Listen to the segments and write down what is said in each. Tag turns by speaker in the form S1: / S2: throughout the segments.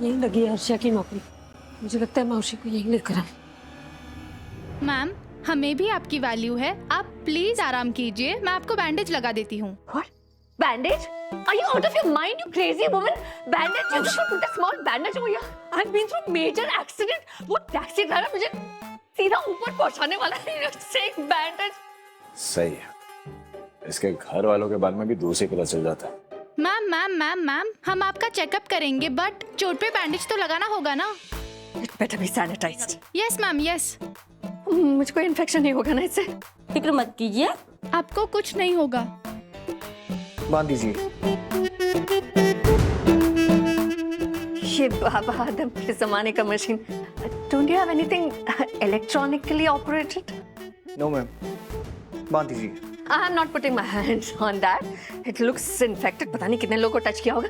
S1: यहीं लगी है अर्षा की नौकरी। मुझे लगता है मौसी को यहीं लेकर आए।
S2: मैम, हमें भी आपकी वैल्यू है, आप प्लीज आराम कीजिए, मैं आपको बैंडेज लगा देती हूँ।
S3: What? Bandage? Are you out of your mind, you crazy woman? Bandage? You should put a small bandage over here. I've been through major accident. वो टैक्सी ड्राइवर मुझे सीधा ऊपर पहुंचाने वाला है। Say bandage.
S4: सही है, इसके घर वालों के बारे में भी दूसरे पता चल जाता है।
S2: मैम मैम मैम मैम, हम आपका चेकअप करेंगे, बट चोट पे बैंडेज तो लगाना होगा ना।
S3: It better be sanitized.
S2: Yes ma'am, yes.
S3: मुझको इन्फेक्शन नहीं होगा ना इससे?
S1: फिक्र मत कीजिए,
S2: आपको कुछ नहीं होगा।
S4: बांध दीजिए।
S3: ये बाबा आदम के जमाने का मशीन। Don't you have anything electronically operated?
S4: No ma'am, बांध दीजिए।
S3: I'm not putting my hands on that. It looks infected. पता नहीं कितने लोगों को टच किया होगा।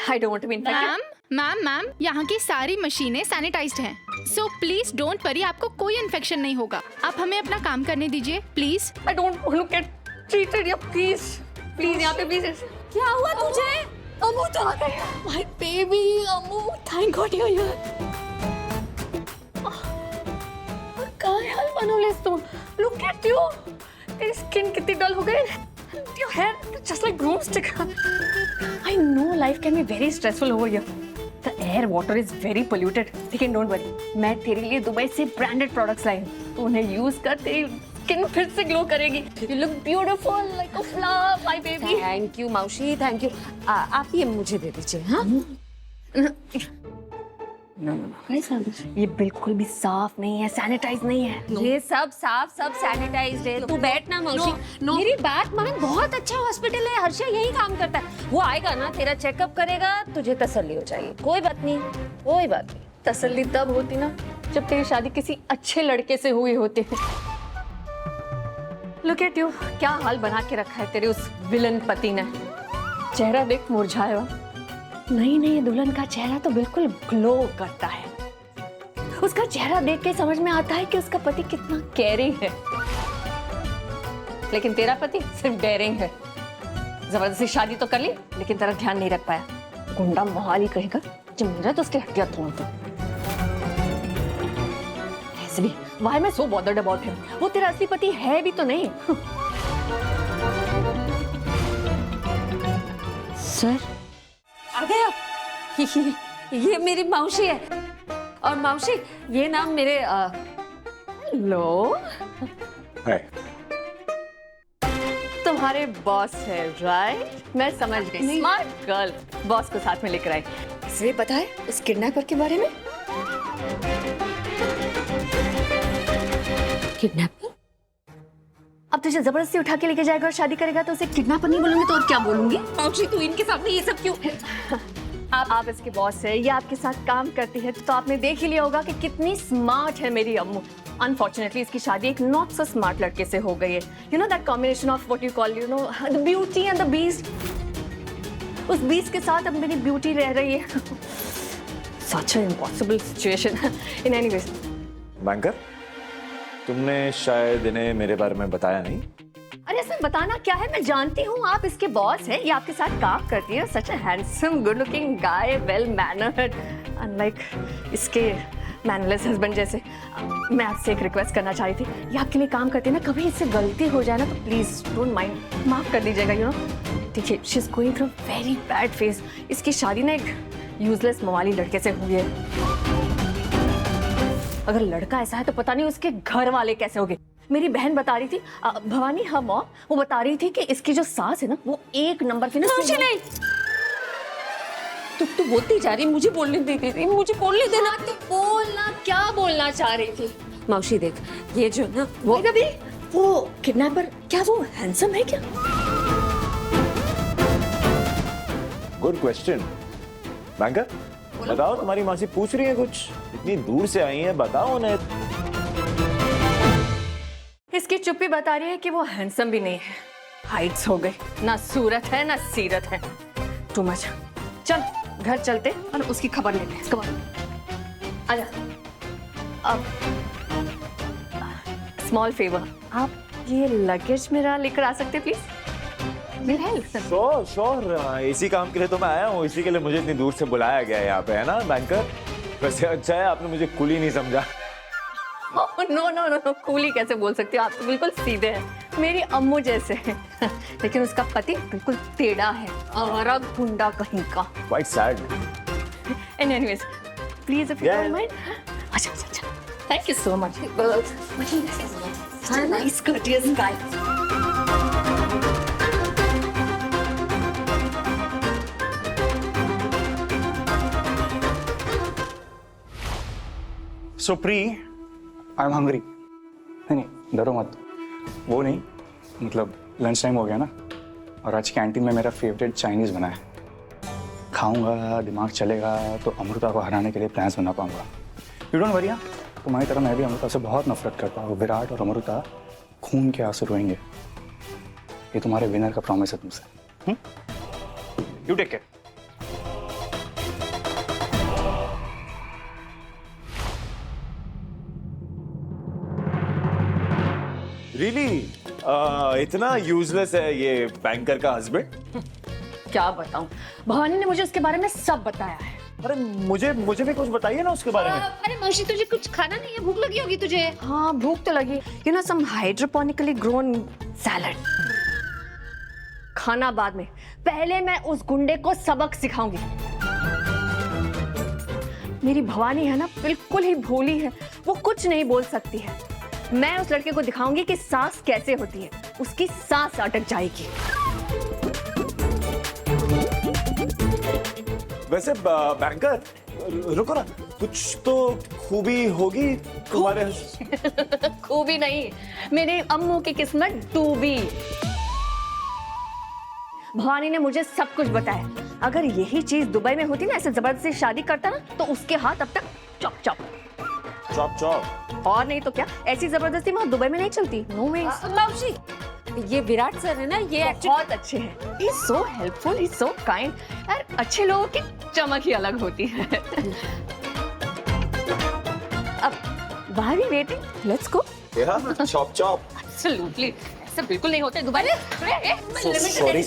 S3: I don't want to be infected.
S2: Ma'am, यहाँ की सारी मशीनें सैनिटाइज्ड हैं, सो प्लीज डोंट वरी, आपको कोई इन्फेक्शन नहीं होगा। आप हमें अपना काम करने दीजिए please.
S3: I don't want to get treated. Yeah, please, please यहाँ पे please.
S1: क्या हुआ तुझे?
S3: अमू तो आ गया।
S1: My baby, Amu, thank God you're here.
S3: काय हाल बनवलेस तू? Look at you. तेरी स्किन कितनी डल हो गई। Your hair just like broomstick. I know life can be very stressful over here. The air, water is very polluted. लेकिन don't worry, मैं तेरे लिए दुबई से branded products लाई हूँ। तू उन्हें use कर, तेरी स्किन फिर से ग्लो करेगी। You look beautiful like a flower, my baby.
S1: Thank you मौसी, थैंक यू। आप ये मुझे दे दीजिए। हाँ,
S3: ये बिल्कुल भी साफ नहीं है, सैनिटाइज नहीं है।
S1: ये सब साफ, सब सैनिटाइज्ड है। तू बैठ ना मौसी। मेरी बात मान, बहुत अच्छा हॉस्पिटल है, हर्षा यही काम करता है। वो आएगा ना, तेरा चेकअप करेगा, तुझे तसल्ली हो जाएगी। कोई बात नहीं, कोई बात नहीं।
S3: तसल्ली तब होती ना जब तेरी शादी किसी अच्छे लड़के से हुई होती। Look at you, क्या हाल बना के रखा है तेरे उस विलन पति ने। चेहरा देख मुरझाया हुआ। नई दुल्हन का चेहरा तो बिल्कुल ग्लो करता है। उसका चेहरा देख के समझ में आता है कि उसका पति कितना केयरिंग है। लेकिन तेरा पति सिर्फ डेयरिंग है। जबरदस्ती शादी तो कर ली, लेकिन तेरा ध्यान नहीं रख पाया। गुंडा मोहाली कहेगा, जब मेरा तो उसके हड्डियां तोड़ दो। ऐसे भी why am I so bothered about him? वो तेरा असली पति है भी तो नहीं।
S1: सर
S3: आ गया।
S1: ये मेरी मौसी है,
S3: और मौसी, ये नाम मेरे लो
S4: है।
S3: तुम्हारे बॉस है, राइट? मैं समझ गई। स्मार्ट गर्ल बॉस को साथ में लेकर आई। इसलिए पता है उस किडनैपर के बारे में?
S1: किडनैपर?
S3: अब तुझे जबरदस्ती उठा के लेके जाएगा और शादी करेगा तो उसे किडनैपर नहीं बोलूंगी तो और क्या बोलूंगी?
S1: मौसी, तू इनके सामने ये सब क्यों?
S3: आप इसके बॉस है, ये आपके साथ काम करती है, तो आपने देख ही लिया होगा कि कितनी स्मार्ट है मेरी अम्मू। अनफॉर्चुनेटली इसकी शादी एक नॉट सो स्मार्ट लड़के से हो गई है। You know that combination of what you call, you know, the beauty and the beast. उस बीस्ट के साथ अब मेरी ब्यूटी रह रही है। Such an impossible situation. In anyways,
S4: banker, तुमने शायद इन्हें मेरे बारे में बताया नहीं।
S3: अरे इसमें बताना क्या है, मैं जानती हूँ आप इसके बॉस हैं, ये आपके साथ काम करती है। Such a handsome, good looking guy, well mannered, unlike इसके मैनरलेस हस्बैंड जैसे। मैं आपसे एक रिक्वेस्ट करना चाह रही थी, ये आपके लिए काम करती है ना, कभी इससे गलती हो जाए ना तो प्लीज डोंट माइंड, माफ कर दीजिएगा। यू नो, देखिए, she is going through very bad phase. इसकी शादी ना एक यूजलेस मवाली लड़के से हुई है। अगर लड़का ऐसा है तो पता नहीं उसके घर वाले कैसे होंगे। मेरी बहन बता रही थी, भवानी, हाँ मॉम, वो बता रही थी कि इसकी जो सास है ना, वो एक नंबर की ना।
S1: नहीं, तू बोलती जा रही, मुझे बोलने देती थी, मुझे बोलने देना।
S3: तो बोलना, क्या बोलना चाह रही थी?
S1: मौसी देख, ये जो ना
S3: वो किडनैपर, क्या वो हैंडसम है क्या?
S4: Good question. बैंकर, बताओ, तुम्हारी मासी पूछ रही है कुछ, इतनी दूर से आई है, बताओ उन्हें।
S3: इसकी चुप्पी बता रही है कि वो हैंडसम भी नहीं है। हाइट्स हो गई, ना सूरत है ना सीरत है। Too much. चल घर चलते और उसकी खबर लेते हैं। कम आजा। अब स्मॉल फेवर, आप ये लगेज मेरा लेकर आ सकते प्लीज? Will help.
S4: श्योर इसी काम के लिए तो मैं आया हूँ, इसी के लिए मुझे इतनी दूर से बुलाया गया है यहाँ पे, है ना बैंकर? वैसे अच्छा है आपने मुझे कुली नहीं समझा।
S3: नो नो नो नो, कूली कैसे बोल सकते हो, आप तो बिल्कुल सीधे हैं, मेरी अम्मू जैसे हैं। लेकिन उसका पति बिल्कुल टेढ़ा है, आवारा गुंडा कहीं का।
S4: Quite sad.
S3: And anyways, please if you don't mind. अच्छा अच्छा अच्छा, thank you so much. Such a nice courteous guy.
S5: So Pri, I'm hungry. नहीं डरो मत, वो नहीं, मतलब लंच टाइम हो गया ना, और आज कैंटीन में मेरा फेवरेट चाइनीज बना है। खाऊंगा, दिमाग चलेगा तो अमृता को हराने के लिए प्लान्स बना पाऊंगा। यू डोंट वरी, तुम्हारी तरह मैं भी अमृता से बहुत नफरत करता हूँ। विराट और अमृता खून के आंसू रोएंगे। ये तुम्हारे विनर का प्रॉमिस है तुमसे। You take care.
S4: रियली इतना यूजलेस है ये बैंकर का हस्बैंड?
S3: क्या बताऊं, भवानी ने मुझे उसके बारे में सब बताया है।
S4: अरे मुझे भी कुछ बताइए ना उसके बारे में।
S1: अरे मौसी तुझे कुछ खाना नहीं है, भूख लगी होगी तुझे।
S3: हाँ भूख तो लगी, you know some hydroponically grown salad. खाना बाद में, पहले मैं उस गुंडे को सबक सिखाऊंगी। मेरी भवानी है ना, बिल्कुल ही भोली है, वो कुछ नहीं बोल सकती है। मैं उस लड़के को दिखाऊंगी कि सांस कैसे होती है, उसकी सांस अटक जाएगी।
S4: वैसे बैंकर रुको ना, कुछ तो खूबी होगी तुम्हारे।
S3: खूबी नहीं, मेरी अम्मू की किस्मत डूबी। भवानी ने मुझे सब कुछ बताया। अगर यही चीज दुबई में होती ना, ऐसे जबरदस्ती शादी करता ना, तो उसके हाथ अब तक चॉप चॉप
S4: चॉप चॉप।
S3: और नहीं तो क्या, ऐसी जबरदस्ती वहाँ दुबई में नहीं चलती। नो वे।
S1: मौसी ये विराट सर है ना, ये एक्चुअली
S3: बहुत अच्छे हैं, he is so helpful, he is so kind. यार अच्छे लोगों की चमक ही अलग होती है। अब बाहर ही waiting, let's go.
S4: Chop chop.
S3: Absolutely, ऐसा बिल्कुल नहीं होता है दुबई में।
S4: सॉरी।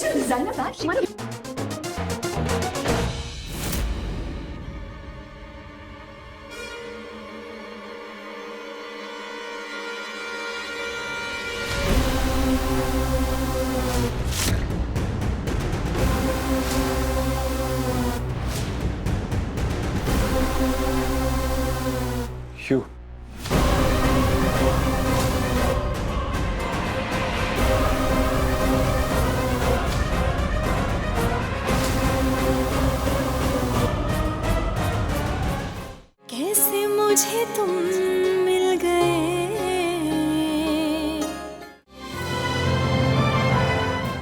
S5: यू
S6: कैसे मुझे तुम मिल गए।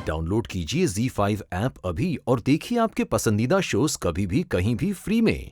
S7: डाउनलोड कीजिए ZEE5 ऐप अभी और देखिए आपके पसंदीदा शोज कभी भी कहीं भी फ्री में।